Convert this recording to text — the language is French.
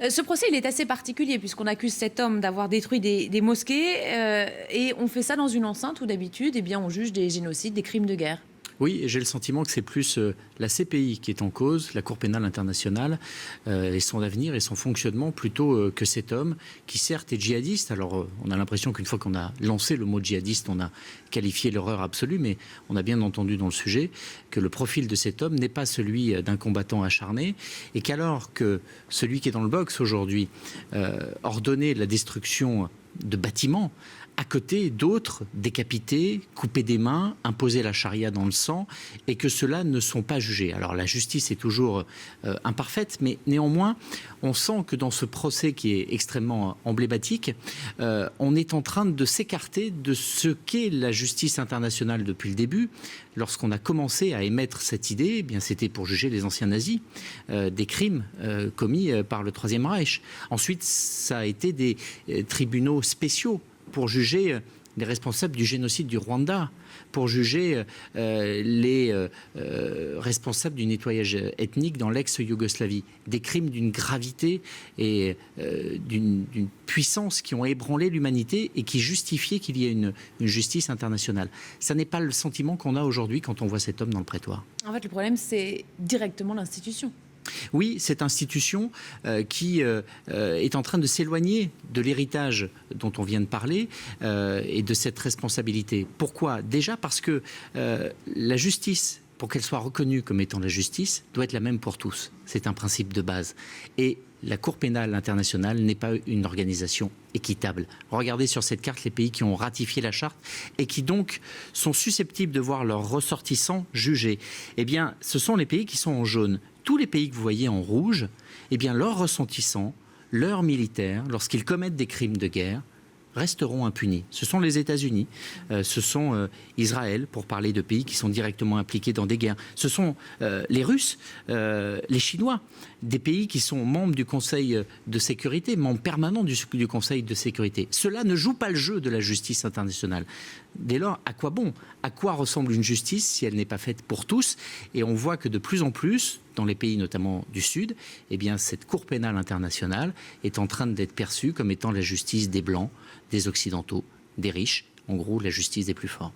Ce procès, il est assez particulier puisqu'on accuse cet homme d'avoir détruit des mosquées et on fait ça dans une enceinte où d'habitude, eh bien, on juge des génocides, des crimes de guerre. Oui, et j'ai le sentiment que c'est plus la CPI qui est en cause, la Cour pénale internationale, et son avenir et son fonctionnement, plutôt que cet homme qui certes est djihadiste. Alors on a l'impression qu'une fois qu'on a lancé le mot djihadiste, on a qualifié l'horreur absolue, mais on a bien entendu dans le sujet que le profil de cet homme n'est pas celui d'un combattant acharné, et qu'alors que celui qui est dans le box aujourd'hui ordonnait la destruction de bâtiments, à côté d'autres décapités, coupés des mains, imposer la charia dans le sang, et que ceux-là ne sont pas jugés. Alors la justice est toujours imparfaite, mais néanmoins, on sent que dans ce procès qui est extrêmement emblématique, on est en train de s'écarter de ce qu'est la justice internationale depuis le début. Lorsqu'on a commencé à émettre cette idée, eh bien, c'était pour juger les anciens nazis des crimes commis par le Troisième Reich. Ensuite, ça a été des tribunaux spéciaux pour juger les responsables du génocide du Rwanda, pour juger les responsables du nettoyage ethnique dans l'ex-Yougoslavie. Des crimes d'une gravité et d'une puissance qui ont ébranlé l'humanité et qui justifiaient qu'il y ait une justice internationale. Ça n'est pas le sentiment qu'on a aujourd'hui quand on voit cet homme dans le prétoire. En fait, le problème, c'est directement l'institution. Oui, cette institution qui est en train de s'éloigner de l'héritage dont on vient de parler et de cette responsabilité. Pourquoi ? Déjà parce que la justice, pour qu'elle soit reconnue comme étant la justice, doit être la même pour tous. C'est un principe de base. Et la Cour pénale internationale n'est pas une organisation équitable. Regardez sur cette carte les pays qui ont ratifié la charte et qui donc sont susceptibles de voir leurs ressortissants jugés. Eh bien, ce sont les pays qui sont en jaune. Tous les pays que vous voyez en rouge, eh bien, leurs ressortissants, leurs militaires, lorsqu'ils commettent des crimes de guerre, resteront impunis. Ce sont les États-Unis, ce sont Israël, pour parler de pays qui sont directement impliqués dans des guerres. Ce sont les Russes, les Chinois, des pays qui sont membres du Conseil de sécurité, membres permanents du Conseil de sécurité. Ceux-là ne jouent pas le jeu de la justice internationale. Dès lors, à quoi bon ? À quoi ressemble une justice si elle n'est pas faite pour tous ? Et on voit que de plus en plus, dans les pays notamment du Sud, eh bien, cette Cour pénale internationale est en train d'être perçue comme étant la justice des Blancs, des Occidentaux, des riches, en gros la justice des plus forts.